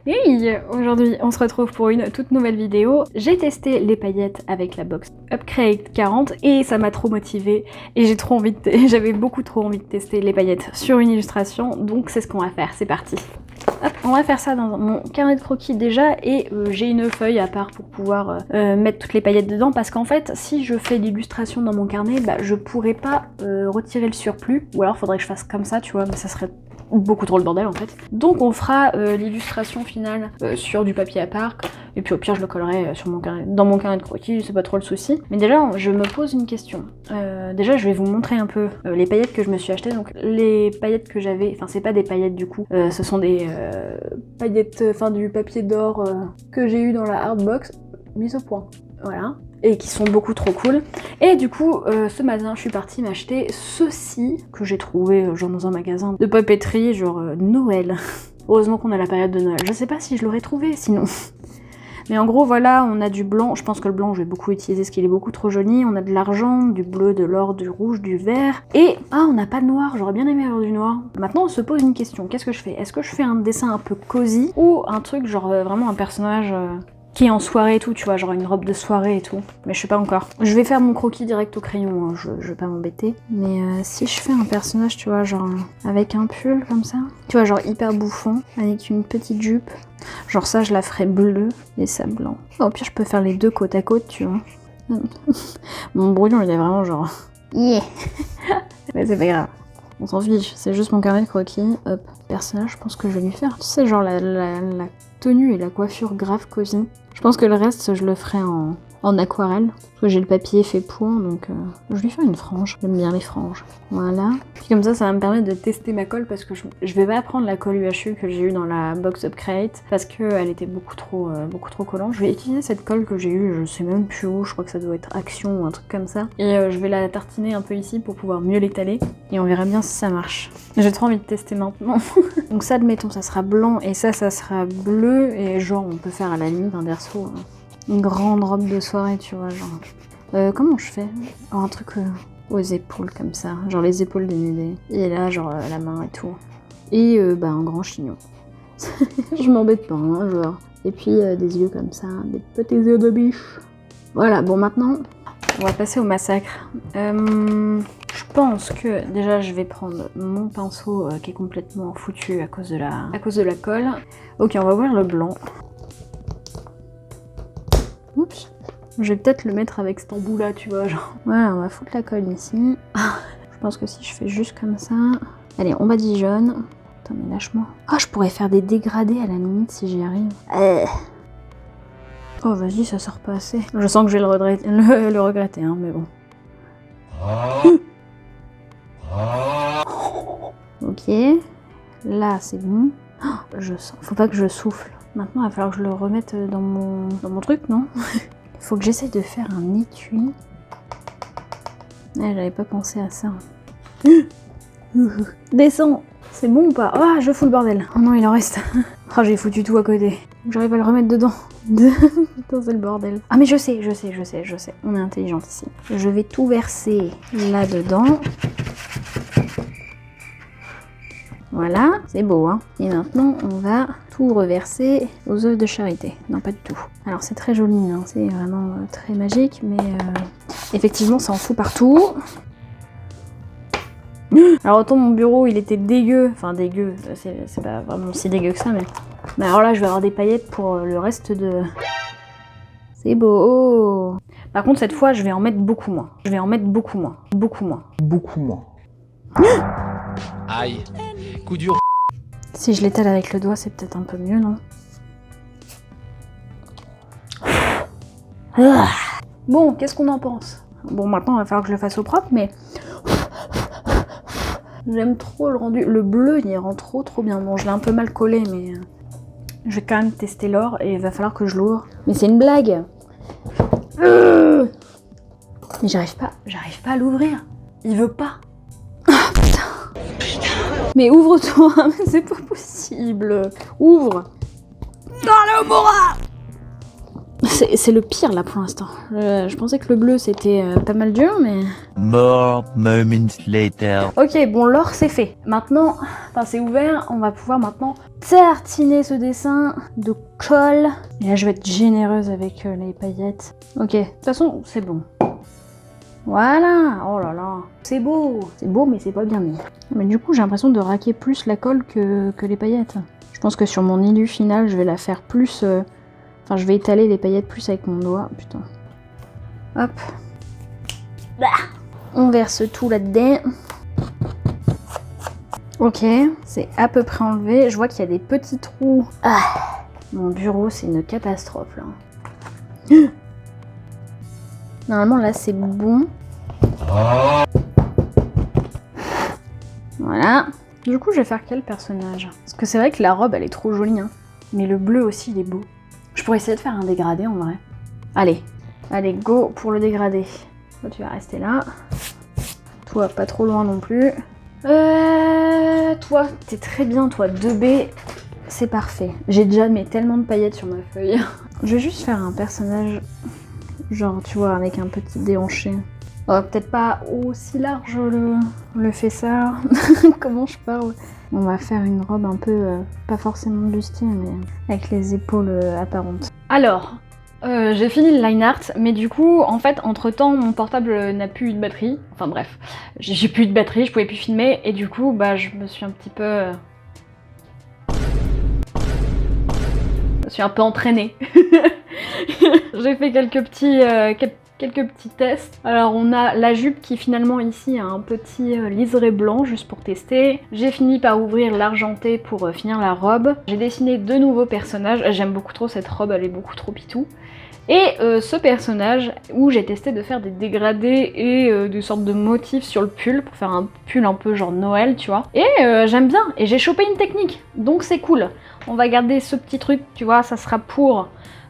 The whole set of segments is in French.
Hey, aujourd'hui on se retrouve pour une toute nouvelle vidéo. J'ai testé les paillettes avec la box Upgrade 40 et ça m'a trop motivée et j'ai trop envie j'avais beaucoup trop envie de tester les paillettes sur une illustration, donc c'est ce qu'on va faire, c'est parti. Hop, on va faire ça dans mon carnet de croquis déjà et j'ai une feuille à part pour pouvoir mettre toutes les paillettes dedans parce qu'en fait si je fais l'illustration dans mon carnet, bah, je pourrais pas retirer le surplus ou alors faudrait que je fasse comme ça, tu vois, mais ça serait beaucoup trop le bordel en fait. Donc on fera l'illustration finale sur du papier à part et puis au pire je le collerai sur dans mon carnet de croquis, c'est pas trop le souci. Mais déjà je me pose une question. Déjà je vais vous montrer un peu les paillettes que je me suis achetées. Donc les paillettes que j'avais, enfin c'est pas des paillettes du coup, ce sont des paillettes, enfin du papier d'or que j'ai eu dans la hardbox mise au point. Voilà. Et qui sont beaucoup trop cool. Et du coup, ce matin, je suis partie m'acheter ceci que j'ai trouvé genre dans un magasin de papeterie, genre Noël. Heureusement qu'on a la période de Noël. Je sais pas si je l'aurais trouvé sinon. Mais en gros, voilà, on a du blanc. Je pense que le blanc, je vais beaucoup utiliser parce qu'il est beaucoup trop joli. On a de l'argent, du bleu, de l'or, du rouge, du vert. Et, ah, on n'a pas de noir. J'aurais bien aimé avoir du noir. Maintenant, on se pose une question. Qu'est-ce que je fais? Est-ce que je fais un dessin un peu cosy ou un truc genre vraiment un personnage... qui est en soirée et tout, tu vois, genre une robe de soirée et tout. Mais je sais pas encore. Je vais faire mon croquis direct au crayon, hein. Je vais pas m'embêter. Mais si je fais un personnage, tu vois, genre avec un pull comme ça, tu vois, genre hyper bouffon, avec une petite jupe, genre ça, je la ferai bleue et ça blanc. Au pire, je peux faire les deux côte à côte, tu vois. Mon brouillon, il est vraiment genre... Yeah. Mais c'est pas grave. On s'en fiche, c'est juste mon carnet de croquis. Hop, personnage, je pense que je vais lui faire. Tu sais, genre la tenue et la coiffure grave cosy. Je pense que le reste, je le ferai en aquarelle. Parce que j'ai le papier fait pour, donc je vais lui faire une frange. J'aime bien les franges. Voilà. Puis comme ça va me permettre de tester ma colle parce que je vais pas prendre la colle UHU que j'ai eue dans la box Upgrade parce qu'elle était beaucoup trop collante. Je vais utiliser cette colle que j'ai eue, je sais même plus où, je crois que ça doit être Action ou un truc comme ça. Et je vais la tartiner un peu ici pour pouvoir mieux l'étaler. Et on verra bien si ça marche. J'ai trop envie de tester maintenant. Donc ça, admettons, ça sera blanc et ça sera bleu. Et genre, on peut faire à la limite un verso, une grande robe de soirée, tu vois, genre... comment je fais? Un truc aux épaules comme ça, genre les épaules dénudées. Et là, genre la main et tout. Et bah un grand chignon. Je m'embête pas, hein, genre. Et puis des yeux comme ça, des petits yeux de biche. Voilà, bon maintenant, on va passer au massacre. Je pense que déjà je vais prendre mon pinceau qui est complètement foutu à cause de la colle. Ok, on va voir le blanc. Oups. Je vais peut-être le mettre avec cet embout là, tu vois, genre. Voilà, on va foutre la colle ici. Je pense que si je fais juste comme ça... Allez, on badigeonne. Attends, mais lâche-moi. Ah, je pourrais faire des dégradés à la limite si j'y arrive. Oh, vas-y, ça sort pas assez. Je sens que je vais le regretter, hein, mais bon. Ok. Là, c'est bon. Je sens... Faut pas que je souffle. Maintenant, il va falloir que je le remette dans mon truc, non? Faut que j'essaye de faire un étui. J'avais pas pensé à ça. Descends! C'est bon ou pas? Ah, je fous le bordel. Oh non, il en reste. Oh, j'ai foutu tout à côté. J'arrive à le remettre dedans. Putain, c'est le bordel. Ah, mais je sais. On est intelligent ici. Je vais tout verser là-dedans. Voilà, c'est beau, hein. Et maintenant, on va tout reverser aux œuvres de charité. Non, pas du tout. Alors, c'est très joli, hein. C'est vraiment très magique, mais effectivement, ça en fout partout. Alors, autant mon bureau, il était dégueu. Enfin, dégueu, c'est pas vraiment si dégueu que ça, mais alors là, je vais avoir des paillettes pour le reste de... C'est beau. Par contre, cette fois, je vais en mettre beaucoup moins. Beaucoup moins. Aïe, coup dur. Si je l'étale avec le doigt, c'est peut-être un peu mieux, non? Bon, qu'est-ce qu'on en pense? Bon, maintenant, il va falloir que je le fasse au propre, mais... J'aime trop le rendu. Le bleu, il rend trop bien. Bon, je l'ai un peu mal collé, mais... Je vais quand même tester l'or, et il va falloir que je l'ouvre. Mais c'est une blague! Mais j'arrive pas à l'ouvrir. Il veut pas. Ah, putain. Mais ouvre-toi, c'est pas possible. Ouvre. Dans le Mora. C'est le pire là pour l'instant. Je pensais que le bleu c'était pas mal dur, mais... More moments later. Ok, bon, l'or c'est fait. Maintenant, enfin c'est ouvert, on va pouvoir maintenant tartiner ce dessin de colle. Et là je vais être généreuse avec les paillettes. Ok, de toute façon c'est bon. Voilà, oh là là, c'est beau mais c'est pas bien mis. Mais du coup j'ai l'impression de raquer plus la colle que les paillettes. Je pense que sur mon illu final je vais la faire plus... Enfin je vais étaler les paillettes plus avec mon doigt, putain. Hop. Bah, on verse tout là-dedans. Ok, c'est à peu près enlevé. Je vois qu'il y a des petits trous. Ah, mon bureau c'est une catastrophe là. Normalement là c'est bon. Voilà. Du coup je vais faire quel personnage? Parce que c'est vrai que la robe elle est trop jolie hein. Mais le bleu aussi il est beau. Je pourrais essayer de faire un dégradé en vrai. Allez, go pour le dégradé. Toi tu vas rester là. Toi pas trop loin non plus. Toi t'es très bien toi, 2B. C'est parfait. J'ai déjà mis tellement de paillettes sur ma feuille. Je vais juste faire un personnage... Genre, tu vois, avec un petit déhanché. Oh, peut-être pas aussi large le fessard. Comment je parle? On va faire une robe un peu, pas forcément bustier, mais avec les épaules apparentes. Alors, j'ai fini le line art, mais du coup, en fait, entre-temps, mon portable n'a plus eu de batterie. Enfin bref, j'ai plus eu de batterie, je pouvais plus filmer, et du coup, bah, je me suis un petit peu... Je me suis un peu entraînée. J'ai fait quelques petits tests. Alors on a la jupe qui finalement ici a un petit liseré blanc juste pour tester. J'ai fini par ouvrir l'argenté pour finir la robe. J'ai dessiné 2 nouveaux personnages. J'aime beaucoup trop cette robe, elle est beaucoup trop pitou. Et ce personnage où j'ai testé de faire des dégradés et des sortes de motifs sur le pull pour faire un pull un peu genre Noël, tu vois. Et j'aime bien, et j'ai chopé une technique, donc c'est cool. On va garder ce petit truc, tu vois, ça sera pour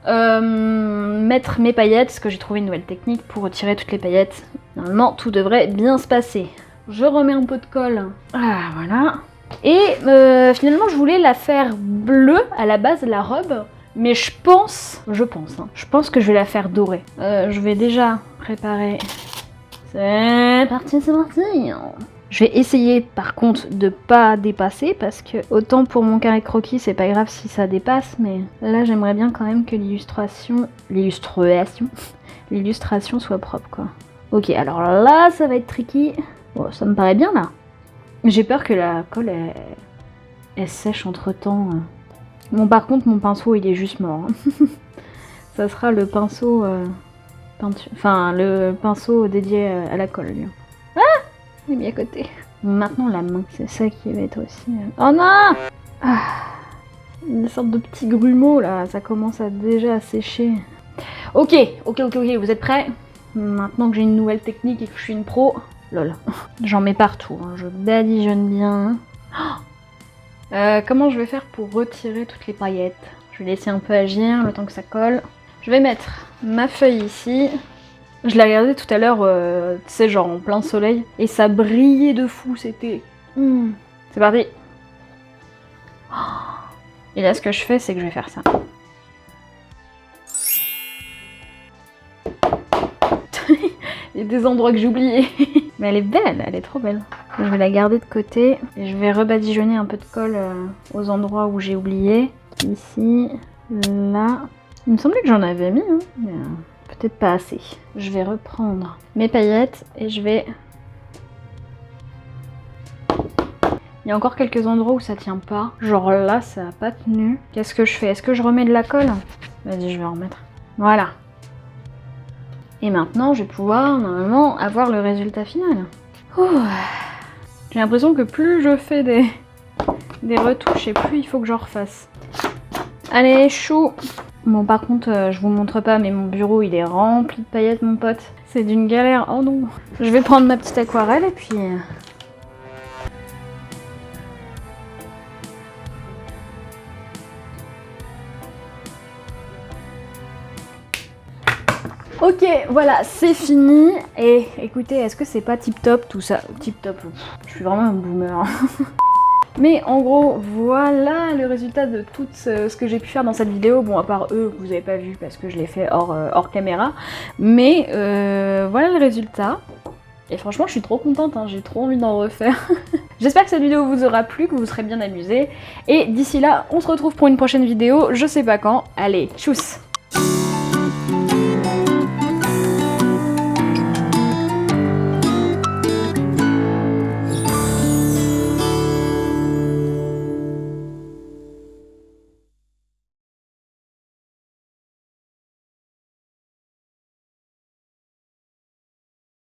mettre mes paillettes, parce que j'ai trouvé une nouvelle technique pour retirer toutes les paillettes. Normalement, tout devrait bien se passer. Je remets un peu de colle. Ah, voilà. Et finalement, je voulais la faire bleue à la base, la robe. Mais je pense que je vais la faire dorée. Je vais déjà préparer. C'est parti. Je vais essayer par contre de pas dépasser parce que autant pour mon carré croquis c'est pas grave si ça dépasse, mais là j'aimerais bien quand même que l'illustration soit propre quoi. Ok, alors là ça va être tricky. Bon, ça me paraît bien là. J'ai peur que la colle elle sèche entre temps. Bon par contre mon pinceau il est juste mort. Ça sera le pinceau le pinceau dédié à la colle lui. Il est mis à côté. Maintenant la main, c'est ça qui va être aussi... Oh non une sorte de petit grumeau là, ça commence déjà à sécher. Ok, vous êtes prêts? Maintenant que j'ai une nouvelle technique et que je suis une pro... Lol. J'en mets partout, hein. Je badigeonne bien. Comment je vais faire pour retirer toutes les paillettes? Je vais laisser un peu agir le temps que ça colle. Je vais mettre ma feuille ici. Je l'ai regardé tout à l'heure, tu sais, genre en plein soleil, et ça brillait de fou, c'était... C'est parti. Et là, ce que je fais, c'est que je vais faire ça. Il y a des endroits que j'ai oubliés. Mais elle est belle, elle est trop belle. Je vais la garder de côté, et je vais rebadigeonner un peu de colle aux endroits où j'ai oublié. Ici, là... Il me semblait que j'en avais mis, hein, mais... peut-être pas assez. Je vais reprendre mes paillettes et je vais... Il y a encore quelques endroits où ça tient pas. Genre là, ça a pas tenu. Qu'est-ce que je fais? Est-ce que je remets de la colle? Vas-y, je vais en remettre. Voilà. Et maintenant, je vais pouvoir, normalement, avoir le résultat final. J'ai l'impression que plus je fais des retouches et plus il faut que j'en refasse. Allez, chou! Bon par contre, je vous montre pas, mais mon bureau il est rempli de paillettes mon pote. C'est d'une galère, oh non. Je vais prendre ma petite aquarelle et puis... Ok, voilà, c'est fini. Et écoutez, est-ce que c'est pas tip top tout ça? Tip top, je suis vraiment un boomer. Mais en gros, voilà le résultat de tout ce que j'ai pu faire dans cette vidéo. Bon, à part eux, que vous avez pas vu parce que je l'ai fait hors caméra. Mais voilà le résultat. Et franchement, je suis trop contente, hein, j'ai trop envie d'en refaire. J'espère que cette vidéo vous aura plu, que vous serez bien amusés. Et d'ici là, on se retrouve pour une prochaine vidéo, je sais pas quand. Allez, tchuss!